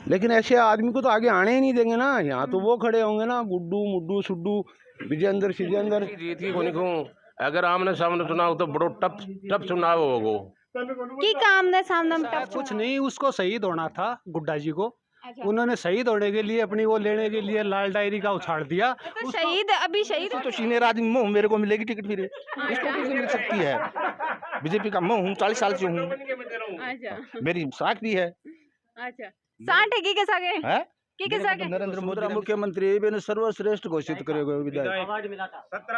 लेकिन ऐसे आदमी को तो आगे आने ही नहीं देंगे ना। यहाँ तो वो खड़े होंगे ना, गुड्डू मुड्डू सुड्डू विजेंद्र सिजेंद्र। जीत की कोनी को अगर आमने सामने चुनाव तो बड़ो टप टप चुनाव होगो की काम ने सामने में टफ कुछ नहीं, उसको शहीद होना था गुड्डा जी को। अच्छा। उन्होंने शहीद होने के लिए अपनी वो लेने के लिए लाल डायरी का उछाड़ दिया। तो शहीद अभी शहीद तो सीनियर आदमी मैं हूँ, मेरे को मिलेगी टिकट फिर इसको कैसे मिल सकती है। बीजेपी का मैं हूँ, 40 साल से हूँ, अच्छा मेरी साख भी है। अच्छा साठ है की सागे है? की सागे नरेंद्र मोदी मुख्यमंत्री ने सर्वश्रेष्ठ घोषित करेगा विधायक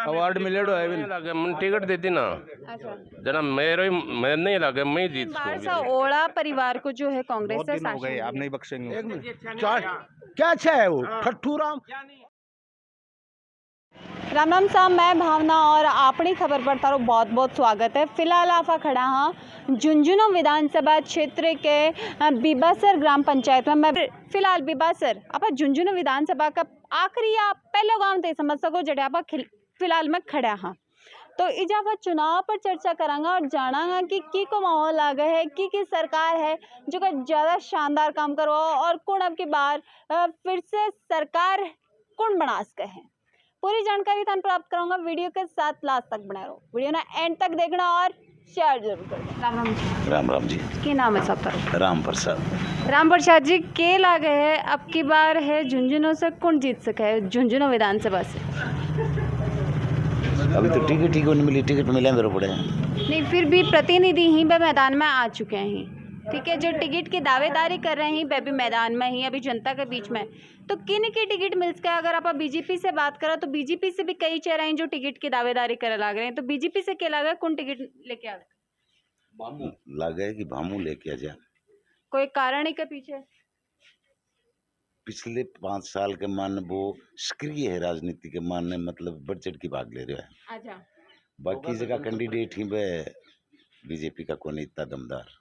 अवार्ड मिलेडो है नहीं लगे मन टिकट देती ना अच्छा जना मेरे मैं नहीं लगे मैं जीत बार सा ओला परिवार को जो है कांग्रेस बहुत से दिन हो गए, शासन आप नहीं बख्शेंगे। एक मिनट, क्या अच्छा है वो ठट्ठू राम। राम राम साहब, मैं भावना और अपनी खबर पर तारो बहुत बहुत स्वागत है। फिलहाल आप खड़ा हाँ झुंझुनू विधानसभा क्षेत्र के बीबासर ग्राम पंचायत में। मैं फिलहाल बीबासर आप झुंझुनू विधानसभा का आखिरी या पहले गांव ते समझ सको जड़े आप फिलहाल में खड़ा हाँ। तो इजाफा चुनाव पर चर्चा करांगा और जानांगा कि को माहौल आ गया है की सरकार है जो कि ज़्यादा शानदार काम करो और कौन अब की बार फिर से सरकार कौन बना सके है। पूरी जानकारी थान प्राप्त कराऊंगा, वीडियो के साथ लास्ट तक बना रहो। वीडियो ना एंड तक देखना और शेयर जरूर करना। राम राम जी। राम राम जी। की नाम है सब तरफ? राम प्रसाद। राम प्रसाद जी के लागे है अब की बार है झुंझुनू से कौन जीत सके है झुंझुनू विधानसभा से? अभी तो टिकट ही नहीं मिली, टिकट मिले मेरे पड़े नहीं फिर भी प्रतिनिधि ही वे मैदान में आ चुके हैं, ठीक है। जो टिकट की दावेदारी कर रहे हैं वे भी मैदान में ही अभी जनता के बीच में। तो किन की टिकट मिल सके? अगर आप बीजेपी से बात करें तो बीजेपी से भी कई चेहरे हैं जो टिकट की दावेदारी करे लग रहे हैं। तो बीजेपी से क्या लगा कौन टिकट लेके आ भामू लगे कि भामू लेके आ जाए। कोई कारण ही के पीछे? पिछले 5 साल के मान वो सक्रिय है राजनीति के मान, मतलब बढ़ चढ़ की भाग ले रहे हैं। अच्छा। बाकी जगह कैंडिडेट ही बीजेपी का कौन इतना दमदार।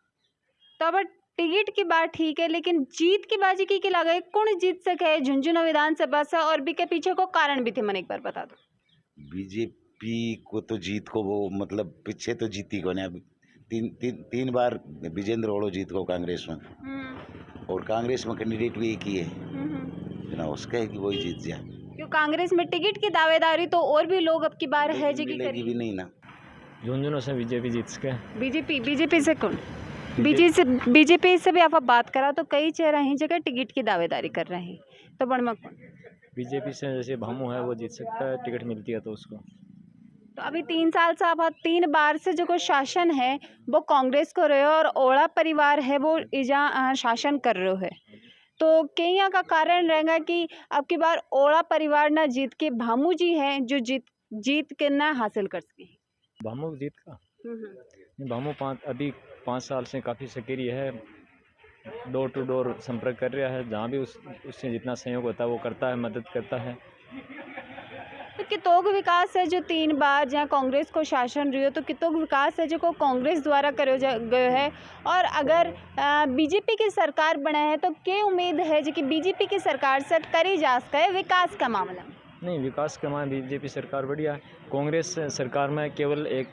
तो अब टिकट की बात ठीक है, लेकिन जीत की बाजी की लगा कौन जीत सके झुंझुनू विधानसभा से और भी के पीछे को कारण भी थे, मन एक बार बता दो। बीजेपी को तो जीत को वो मतलब पीछे तो जीती को नहीं। तीन बार विजेंद्र ओढ़ो जीत को कांग्रेस में, और कांग्रेस में कैंडिडेट भी एक ही है ना, उसका है कि वही जीत जाए। क्यों कांग्रेस में टिकट की दावेदारी तो और भी लोग अब की बार है जी की मिलेगी भी नहीं ना। झुंझुनू से बीजेपी जीत सके। बीजेपी से कौन? बीजेपी से भी आप बात करा तो कई चेहरे हैं जगह टिकट की दावेदारी कर रहे हैं, तो बड़मा कौन? बीजेपी से जैसे भामू है वो जीत सकता है, टिकट मिलती है तो उसको। तो अभी 3 साल से आप 3 बार से जो को शासन है वो कांग्रेस को रहे हो और ओड़ा परिवार है वो शासन कर रहे है। तो कहीं का कारण रहेगा कि अब की बार ओड़ा परिवार ना जीत के भामू जी हैं जो जीत के ना हासिल कर सके। भामू जीत का भामू अभी 5 साल से काफ़ी सक्रिय है, डोर टू डोर संपर्क कर रहा है, जहाँ भी उससे जितना सहयोग होता है वो करता है, मदद करता है। तो कितोग विकास है जो 3 बार जहाँ कांग्रेस को शासन रही हो, तो कितोग विकास है जो को कांग्रेस द्वारा करो गयो है। और अगर बीजेपी की सरकार बने है तो क्या उम्मीद है जो कि बीजेपी की सरकार से करी जा सके विकास का मामला? नहीं, विकास के मामले बीजेपी सरकार बढ़िया है। कांग्रेस सरकार में केवल एक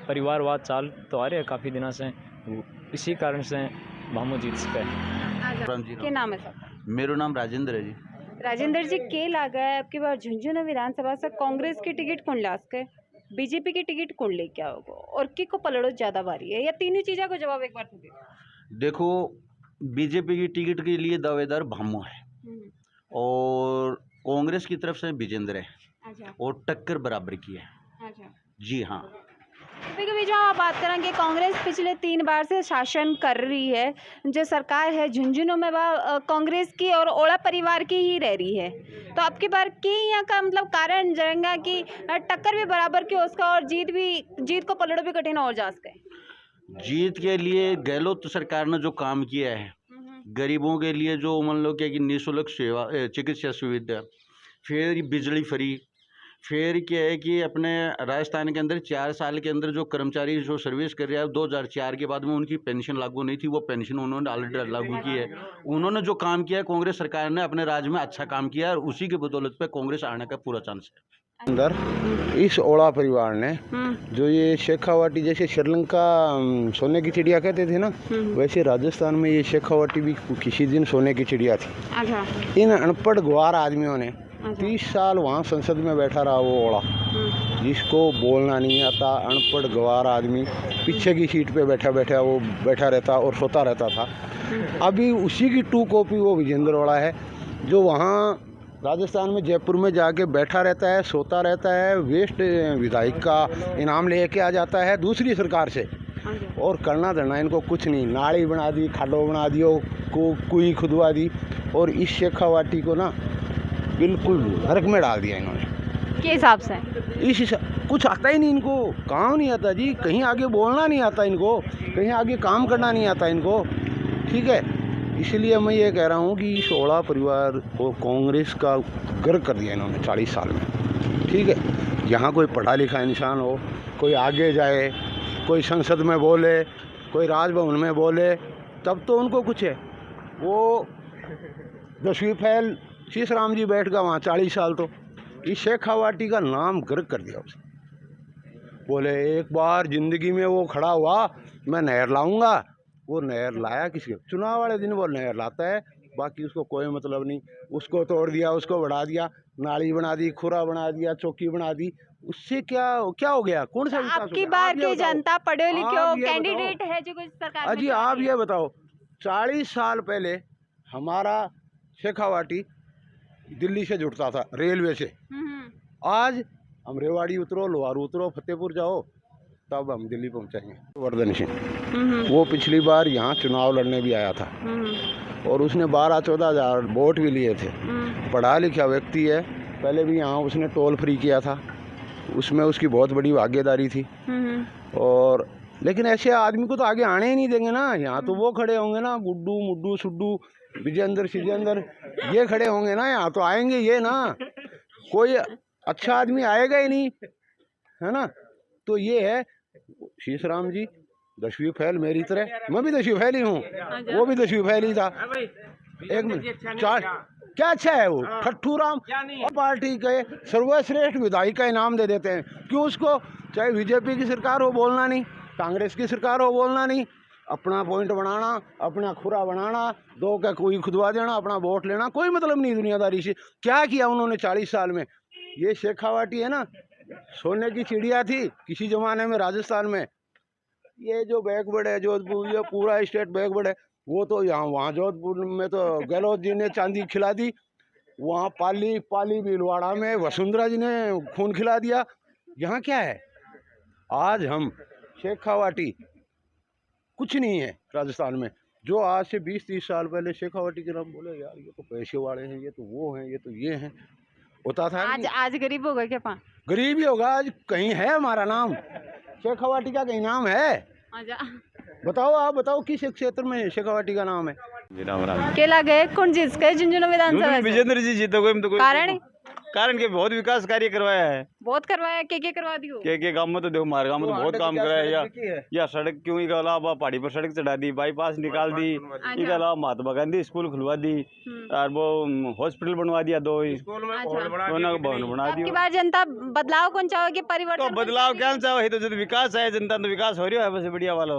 परिवारवाद चाल तो आ रही है काफ़ी दिनों से, इसी कारण से भामू जीत सके। क्या नाम है सर? मेरा नाम राजेंद्र है जी। राजेंद्र जी के लगा है आपकी बार झुंझुनू विधानसभा से कांग्रेस की टिकट कौन ला सके, बीजेपी की टिकट कौन लेके आओगे और की को पलड़ो ज्यादा भारी है, या तीनों चीज़ों को जवाब एक बार तो दे। देखो, बीजेपी की टिकट के लिए दावेदार भामू है और कांग्रेस की तरफ से विजेंद्र है। अच्छा। और टक्कर बराबर की है। अच्छा। जी हाँ। कभी जो आप बात करेंगे कांग्रेस पिछले 3 बार से शासन कर रही है, जो सरकार है झुंझुनू में वह कांग्रेस की और ओड़ा परिवार की ही रह रही है। तो अब की बार की यहाँ का मतलब कारण जाएगा कि टक्कर भी बराबर की उसका और जीत को पलड़ो भी कठिन हो जा सके। जीत के लिए गहलोत सरकार ने जो काम किया है, गरीबों के लिए जो मान लो क्या कि निःशुल्क सेवा चिकित्सा सुविधा, फिर बिजली फ्री, फिर क्या है कि अपने राजस्थान के अंदर 4 साल के अंदर जो कर्मचारी जो सर्विस कर रहा है 2004 के बाद में उनकी पेंशन लागू नहीं थी, वो पेंशन उन्होंने ऑलरेडी लागू की है। उन्होंने जो काम किया है कांग्रेस सरकार ने अपने राज्य में अच्छा काम किया है और उसी के बदौलत पे कांग्रेस आने का पूरा चांस है। अंदर इस ओला परिवार ने जो ये शेखावाटी, जैसे श्रीलंका सोने की चिड़िया कहते थे ना, वैसे राजस्थान में ये शेखावाटी भी किसी दिन सोने की चिड़िया थी। अच्छा। इन अनपढ़ गवार आदमियों ने 30 साल वहाँ संसद में बैठा रहा वो ओला, जिसको बोलना नहीं आता, अनपढ़ गवार आदमी पीछे की सीट पे वो बैठा रहता और सोता रहता था। अभी उसी की 2 कॉपी वो विजेंद्र ओला है, जो वहाँ राजस्थान में जयपुर में जाके बैठा रहता है, सोता रहता है, वेस्ट विधायक का इनाम लेके आ जाता है दूसरी सरकार से, और करना धरना इनको कुछ नहीं। नाली बना दी, खाडो बना दियो, कुई खुदवा दी, और इस शेखावाटी को ना बिल्कुल नरक में डाल दिया इन्होंने। के हिसाब से कुछ आता ही नहीं इनको, काम नहीं आता जी, कहीं आगे बोलना नहीं आता इनको, कहीं आगे काम करना नहीं आता इनको, ठीक है। इसलिए मैं ये कह रहा हूँ कि इस ओला परिवार को कांग्रेस का गर्क कर दिया इन्होंने 40 साल में, ठीक है। यहाँ कोई पढ़ा लिखा इंसान हो, कोई आगे जाए, कोई संसद में बोले, कोई राजभवन में बोले, तब तो उनको कुछ है। वो 10वीं फैल शीश राम जी बैठ गया वहाँ 40 साल, तो इस शेखावाटी का नाम गर्क कर दिया उसे। बोले एक बार ज़िंदगी में वो खड़ा हुआ, मैं नहर लाऊंगा, वो नहर लाया किसी के चुनाव वाले दिन वो नहर लाता है, बाकी उसको कोई मतलब नहीं। उसको तोड़ दिया, उसको बढ़ा दिया, नाली बना दी, खुरा बना दिया, चौकी बना दी, उससे क्या हो गया? कौन सा विकास हो आपकी गया? बार आप ये की बताओ। जनता पढ़े लिखे आप ये कैंडिडेट बताओ। है जो कुछ सरकार में अजी चल आप रही ये है। बताओ, 40 साल पहले हमारा शेखावाटी दिल्ली से जुड़ता था रेलवे से। आज हम रेवाड़ी उतरो, लोहारू उतरो, फतेहपुर जाओ, तब हम दिल्ली पहुंचेंगे। वर्धन सिंह वो पिछली बार यहाँ चुनाव लड़ने भी आया था, और उसने 12-14 हज़ार वोट भी लिए थे। पढ़ा लिखा व्यक्ति है, पहले भी यहाँ उसने टोल फ्री किया था, उसमें उसकी बहुत बड़ी भागीदारी थी। और लेकिन ऐसे आदमी को तो आगे आने ही नहीं देंगे ना। यहाँ तो वो खड़े होंगे ना, गुड्डू मुड्डू सुड्डू विजेंद्र सिजेंद्र, ये खड़े होंगे ना, यहाँ तो आएंगे ये ना, कोई अच्छा आदमी आएगा ही नहीं, है ना। तो ये है शीश राम जी 10वीं फैल मेरी तरह, मैं भी 10वीं फैल ही हूँ, वो भी 10वीं फैल ही था। एक मिनट, चार क्या अच्छा है वो ठट्ठू राम, और पार्टी के सर्वश्रेष्ठ विधायक का इनाम दे देते हैं। क्यों उसको? चाहे बीजेपी की सरकार हो बोलना नहीं, कांग्रेस की सरकार हो बोलना नहीं, अपना पॉइंट बनाना, अपना खुरा बनाना, 2 का कोई खुदवा देना, अपना वोट लेना, कोई मतलब नहीं दुनियादारी से। क्या किया उन्होंने 40 साल में? ये शेखावाटी है ना, सोने की चिड़िया थी किसी ज़माने में राजस्थान में। ये जो बैकवर्ड है जोधपुर, ये पूरा स्टेट बैकवर्ड है, वो तो यहाँ वहाँ जोधपुर में तो गहलोत जी ने चांदी खिला दी, वहाँ पाली भीलवाड़ा में वसुंधरा जी ने खून खिला दिया। यहाँ क्या है? आज हम शेखावाटी कुछ नहीं है राजस्थान में। जो आज से 20-30 साल पहले शेखावाटी के नाम बोले, यार ये तो पैसे वाले हैं, ये तो वो हैं, ये तो ये हैं, होता था। आज गरीब हो गए क्या? गरीब ही होगा। आज कहीं है हमारा नाम शेखावाटी का? कहीं नाम है? बताओ, आप बताओ किस क्षेत्र में शेखावाटी का नाम है? केला गए कौन जीत गए झुंझुनू विधानसभा से? विजेंद्र जी जीतोगे तो कोई कारण के बहुत विकास कार्य करवाया है, बहुत करवाया। के करवा दियो? के गांव में तो देखो, हमारे गांव में तो बहुत काम कराया। या सड़क क्यों, इसके अलावा पहाड़ी पर सड़क चढ़ा दी, बाईपास निकाल दी, इसके अलावा महात्मा गांधी स्कूल खुलवा दी, और वो हॉस्पिटल बनवा दिया, 2 भवन बना दिया। बार जनता बदलाव कौन चाहोगे? परिवर्तन? तो बदलाव क्या चाहो, तो विकास है, जनता तो विकास हो रही है बस बढ़िया वाला।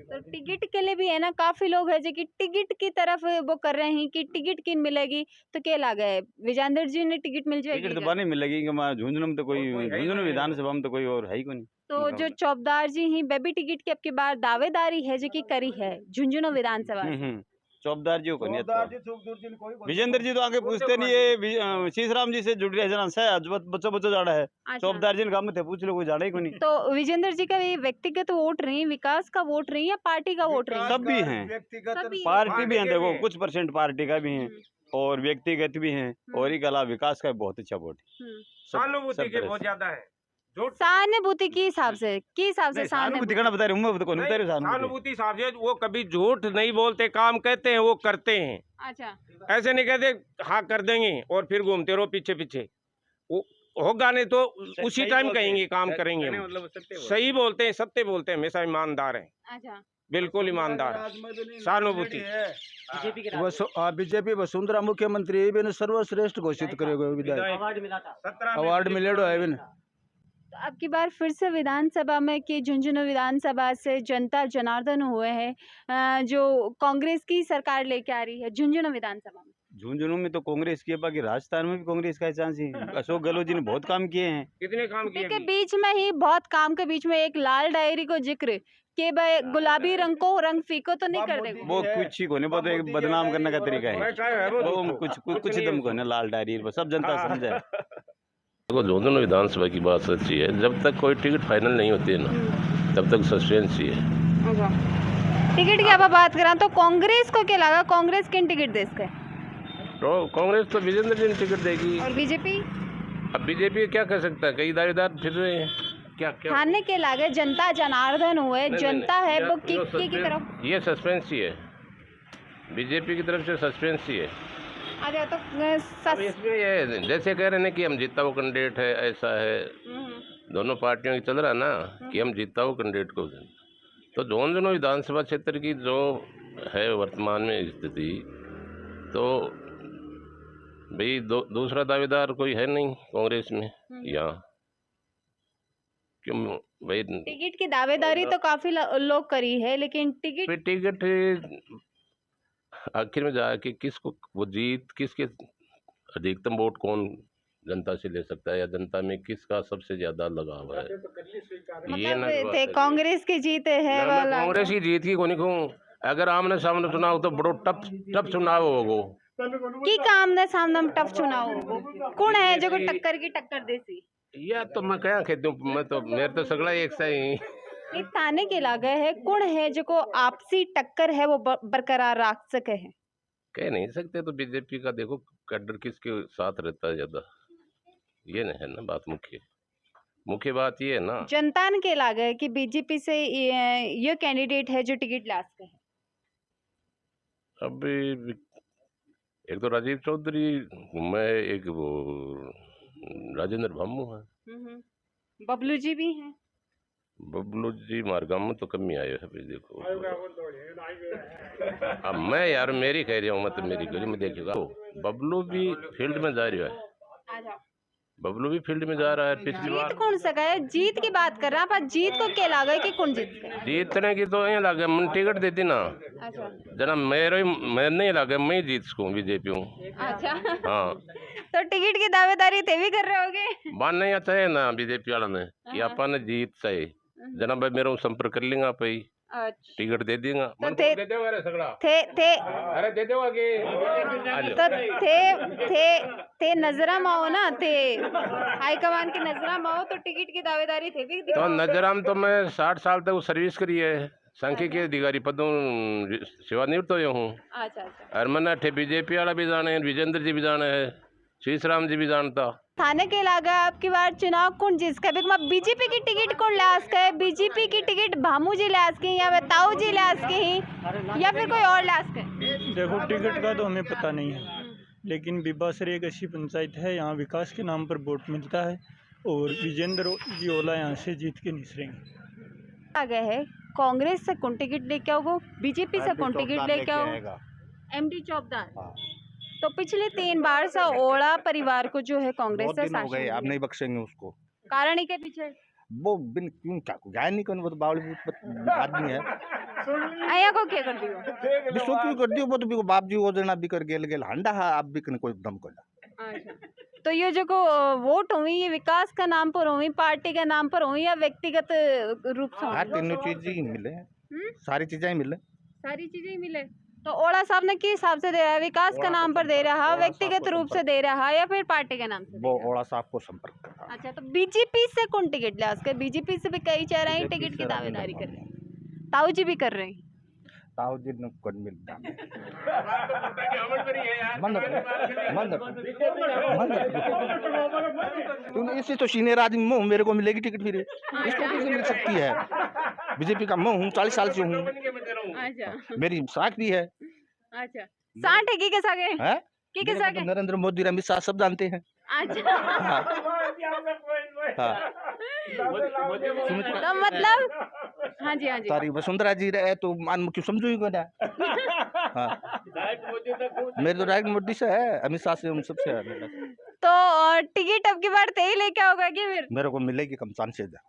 तो टिकट के लिए भी है ना, काफी लोग है जो कि टिकट की तरफ वो कर रहे हैं कि टिकट किन मिलेगी, तो क्या लगा है विजेंद्र जी ने टिकट मिल जाएगी? टिकट तो नहीं मिलेगी, झुंझुनू में तो कोई, झुंझुनू विधानसभा में तो कोई और है ही कोई। तो जो चौबदार जी ही बेबी टिकट की अब की बार दावेदारी है जो कि करी है झुंझुनू विधानसभा से। चौबदार जी को नहीं, विजेंद्र जी तो आगे पूछते नहीं है, शीश राम जी से जुड़ रहे बच्चा जाड़ा है। चौबदार जी ने काम में थे, पूछ लो, कोई जाड़ा ही को नहीं। तो विजेंद्र जी का भी व्यक्तिगत वोट नहीं, विकास का वोट नहीं, या पार्टी का वोट नहीं? सब भी हैं, पार्टी भी है, देखो कुछ % पार्टी का भी है और व्यक्तिगत भी है, और इसके अलावा विकास का बहुत अच्छा वोट है। सहानुभूति के बहुत ज्यादा है। सहानुभूति के हिसाब से सहानुभूति करना बता रही हूँ, सहानुभूति हिसाब से वो कभी झूठ नहीं बोलते, काम कहते हैं वो करते हैं। अच्छा, ऐसे नहीं कहते हाँ कर देंगे और फिर घूमते रहो पीछे पीछे। वो होगा नहीं तो उसी टाइम कहेंगे काम करेंगे। सही बोलते हैं, सत्य बोलते हैं, हमेशा ईमानदार है। अच्छा, बिल्कुल ईमानदार। सहानुभूति बीजेपी वसुंधरा मुख्यमंत्री बिन सर्वश्रेष्ठ घोषित करेगा विधायक अवार्ड मिलेडो है बिन। तो अब की बार फिर से विधानसभा में कि झुंझुनू विधानसभा से जनता जनार्दन हुए हैं जो कांग्रेस की सरकार लेके आ रही है झुंझुनू विधानसभा में। झुंझुनू में तो कांग्रेस की है, बाकी राजस्थान में भी कांग्रेस का चांस है। अशोक गहलोत जी ने बहुत काम किए हैं। कितने काम किए के बीच में ही बहुत काम के बीच में एक लाल डायरी को जिक्र कि भाई गुलाबी रंग को रंग फीको तो नहीं कर देगा। वो कुछ ही कोने, वो तो एक बदनाम करने का तरीका है। वो कुछ दम कोने लाल डायरी सब जनता समझे। देखो झुंझुनू विधानसभा की बात सच्ची है, जब तक कोई टिकट फाइनल नहीं होती है ना तब तक सस्पेंस ही है। टिकट की आप बात करें तो कांग्रेस को क्या लगा, कांग्रेस किन टिकट दे इसके? तो कांग्रेस तो विजेंद्र जी ने टिकट देगी। और बीजेपी? अब बीजेपी क्या कर सकता है, कई दावेदार फिर रहे हैं। क्या थाने के लागे जनता जनार्दन हुए, जनता है वो की तरफ। ये सस्पेंस ही है, बीजेपी की तरफ से सस्पेंस ही है। अरे तो अब इसमें ये जैसे कह रहे हैं कि हम जीता वो कैंडिडेट है, ऐसा है दोनों पार्टियों की चल रहा है ना कि हम जीता वो कैंडिडेट को। तो झुंझुनू विधानसभा क्षेत्र की जो है वर्तमान में स्थिति, तो भाई दूसरा दावेदार कोई है नहीं कांग्रेस में यहाँ। क्यों भाई टिकट की दावेदारी तो काफी लोग करी है, लेकिन टिकट आखिर में जाके किसको वो जीत, किसके अधिकतम वोट कौन जनता से ले सकता है या जनता में किसका सबसे ज्यादा लगाव है, ये ना थे कांग्रेस की जीत है वाला। कांग्रेस की जीत की कोनी कहूँ, अगर आमने सामने चुनाव तो बड़ो टफ चुनाव होगो की काम ने सामने में टफ चुनाव होगो। कौन है जो टक्कर की टक्कर देसी? या तो मैं क्या कहती हूँ, मैं तो मेरे तो सगड़ा एक सा ही थाने के लागे है। कौन है जो को आपसी टक्कर है वो बरकरार रख सके है? कह नहीं सकते। तो बीजेपी का देखो कैडर किसके साथ रहता है ज्यादा, ये है ना बात। मुख्य बात ये है ना, जनता के लागे है कि बीजेपी से ये कैंडिडेट है जो टिकट ला सके है। अब एक तो राजीव चौधरी, मैं एक वो राजेंद्र भामू है, बबलू जी भी हैं। बबलू जी मारगाम में तो कम ही आए हैं। देखो अब मैं यार मेरी कह रहा हूँ, मतलब मेरी गली में देखिएगा बबलू भी फील्ड में जा रहा है, बबलू भी फील्ड में जा रहा है। पिछली बार जीत कौन सका है, जीत की बात कर रहा है, पर जीत को क्या लगा कि कौन जीत गया? जीतने की तो ये लगे मन टिकट देती ना जना मैं नहीं लगे, मैं जीत सकूँ बीजेपी हूँ। अच्छा हाँ तो टिकट की दावेदारी ते भी कर रहे होगे? बात नहीं आता है ना बीजेपी वाला ने कि अपन जीत सही जना भाई मेरा संपर्क कर लेंगे आप ही टिकट दे देगा। तो थे अरे दे दो आगे तो थे नजरा माओ ना, थे हाईकमान की नजरा माओ, तो टिकट की दावेदारी थे भी। तो नजराम तो मैं 60 साल तक सर्विस करी है, सांख्यिकी अधिकारी पदों सेवानिवृत्त हुए हूँ। अच्छा और मैंने अठे बीजेपी वाला भी जाने, विजेंद्र जी भी जाने है, शीशराम जी भी जानता। थाने के लागा आपकी बार चुनाव कौन जिसका बीजेपी की टिकट कौन लास का है? बीजेपी की टिकट भामू जी लास की या ताऊ जी लास की या फिर कोई और लास का? देखो टिकट का तो हमें पता नहीं है, लेकिन बिबासर एक ऐसी पंचायत है यहाँ विकास के नाम पर वोट मिलता है और विजेंद्र जी ओला यहाँ से जीत के निसरेंगे। आ गए है कांग्रेस से कौन टिकट लेके आओगे, बीजेपी से कौन टिकट लेके आओ? एमडी चौबदार। तो पिछले 3 बार से ओला परिवार को जो है कांग्रेस से शासन हो गए, आप नहीं बख्शेंगे उसको। कारण ही के पीछे वो बिन क्यों क्या गाय नहीं करने, वो तो बावली आदमी है। आया को क्या कर दियो विश्व क्यों कर दियो, वो तो बाप जी वो देना भी कर गेल गेल हंडा है, आप भी कोई दम कर। अच्छा तो ये जो को वोट हुई ये विकास का नाम पर हुई, पार्टी के नाम पर हुई या व्यक्तिगत रूप से? हाँ तीनों चीज ही मिले, सारी चीजें ही मिले, सारी चीजें ही मिले। तो ओला साहब ने किस हिसाब से दे रहा है, विकास का नाम पर दे रहा है, व्यक्तिगत रूप से दे रहा है या फिर पार्टी के नाम से? वो ओला साहब को संपर्क करता। अच्छा तो बीजेपी से कौन टिकट ले उसके? बीजेपी से भी कई चेहरे हैं टिकट की दावेदारी कर रहे हैं, ताऊ जी भी कर रहे हैं। ताऊ जी ने कौन मिलता तुम इसी तो सीनियर आदमी में मेरे को मिलेगी टिकट, फिर इसको कैसे मिल सकती है? बीजेपी का मैं हूँ, 40 साल से हूँ, मेरी साख भी है। अच्छा साठ है की सागे है की सागे? नरेंद्र मोदी अमित शाह सब जानते हैं। अच्छा हाँ तो मतलब हाँ जी तारी वसुंधरा जी रहे तो मान क्यों समझो ही ना। हाँ मेरे तो डायरेक्ट मोदी से है, अमित शाह से, उन सबसे है मेरा। तो टिकट अब की बार तेई लेके आओगे कि फिर मेरे को मिलेगी कम चांसेस है।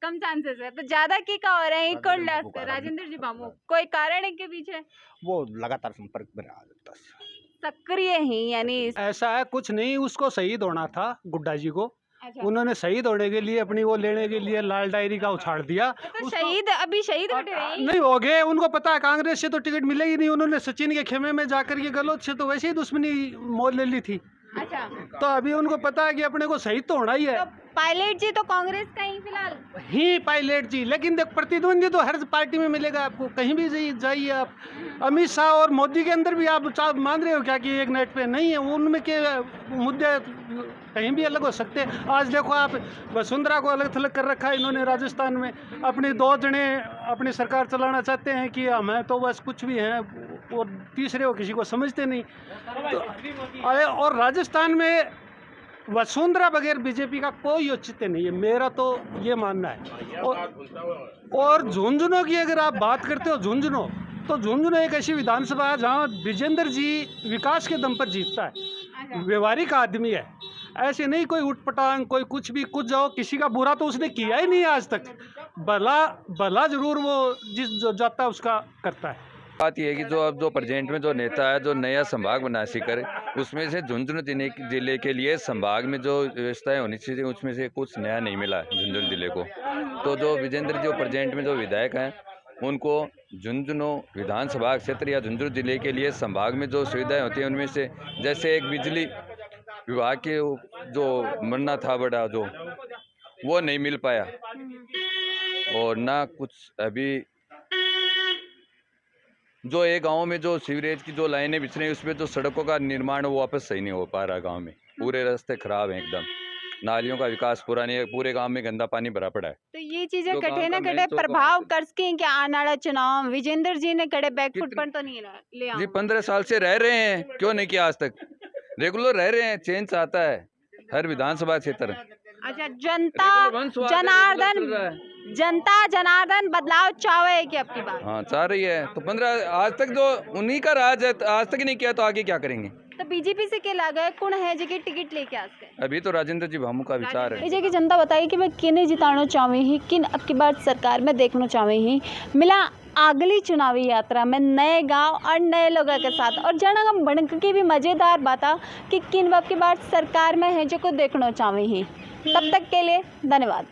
कम चांसेस है तो ज्यादा की का हो रहे हैं कौन राजेंद्र बाबू लास्ट का, राजेंद्र जी बाबू कोई कारण है के पीछे वो लगातार संपर्क में रहा जनता से। सक्रिय ही यानी ऐसा है कुछ नहीं, उसको शहीद होना था गुड्डा जी को। अच्छा। उन्होंने शहीद होने के लिए अपनी वो लेने के लिए लाल डायरी का उछाड़ दिया। तो शहीद अभी शहीद हटे नहीं नहीं हो गए, उनको पता है कांग्रेस से तो टिकट मिलेगी नहीं। उन्होंने सचिन के खेमे में जाकर के गलोत से तो वैसे ही दुश्मनी मोल ले ली थी। अच्छा तो अभी उनको पता है कि अपने को शहीद तो होना ही है। तो पायलट जी तो कांग्रेस का ही फिलहाल ही पायलट जी, लेकिन देख प्रतिद्वंदी तो हर पार्टी में मिलेगा आपको, कहीं भी जाइए आप। अमित शाह और मोदी के अंदर भी आप मान रहे हो क्या कि एक नेट पे नहीं है? उनमें के मुद्दे कहीं भी अलग हो सकते हैं। आज देखो आप, वसुंधरा को अलग थलग कर रखा है इन्होंने राजस्थान में। अपने 2 जने अपनी सरकार चलाना चाहते हैं कि हम तो बस कुछ भी हैं, और तीसरे वो किसी को समझते नहीं। तो और राजस्थान में वसुंधरा बगैर बीजेपी का कोई औचित्य नहीं है, मेरा तो ये मानना है। और झुंझुनू की अगर आप बात करते हो, झुंझुनू तो झुंझुनू एक ऐसी विधानसभा है जहाँ विजेंद्र जी विकास के दम पर जीतता है, व्यवहारिक आदमी है। ऐसे नहीं कोई उठपटांग, कोई कुछ भी कुछ जाओ, किसी का बुरा तो उसने किया ही नहीं आज तक। भला जरूर वो जिस जो जाता है उसका करता है। बात यह है कि जो अब जो प्रेजेंट में जो नेता है, जो नया संभाग बना कर, उसमें से झुंझुनू जिले के लिए संभाग में जो व्यवस्थाएं होनी चाहिए उसमें से कुछ नया नहीं मिला झुंझुनू जिले को। तो जो विजेंद्र जो प्रेजेंट में जो विधायक हैं उनको झुंझुनू विधानसभा क्षेत्र या झुंझुनू जिले के लिए संभाग में जो सुविधाएं होती हैं उनमें से जैसे एक बिजली विभाग के जो मरना था बड़ा जो वो नहीं मिल पाया, और ना कुछ अभी जो एक गांव में जो सीवरेज की जो लाइनें बिछ रही हैं उसमें जो सड़कों का निर्माण वो वापस सही नहीं हो पा रहा। गांव में पूरे रास्ते खराब हैं एकदम, नालियों का विकास पूरा नहीं है, पूरे गांव में गंदा पानी भरा पड़ा है। तो ये चीजें जो गाँव कटे का ना main कटे चौक प्रभाव है। कर सकें क्या आने वाला चुनाव? विजेंद्र जी ने कड़े बैकफुट पर तो नहीं ले जी आओ। 15 साल से रह रहे हैं, क्यों नहीं किया आज तक? रेगुलर रह रहे हैं, चेंज चाहता है हर विधानसभा क्षेत्र। अच्छा जनता जनार्दन बदलाव चाहे है कि अब की बार? हाँ चाह रही है। तो 15 आज तक जो उन्हीं का राज है, आज तक ही नहीं किया तो आगे क्या करेंगे? तो बीजेपी से क्या लगा है कौन है जी की टिकट लेके आ सके? अभी तो राजेंद्र जी भामू का विचार है। की जनता बताई कि मैं किन्हें जिताना चाहूँगी, किन अब की बार सरकार में देखना चाहूँगी। मिला अगली चुनावी यात्रा में नए गांव और नए लोगों के साथ, और जना हम बनक की भी मज़ेदार बात कि किन अब की बार सरकार में है जो को देखना चाहूँगी। तब तक के लिए धन्यवाद।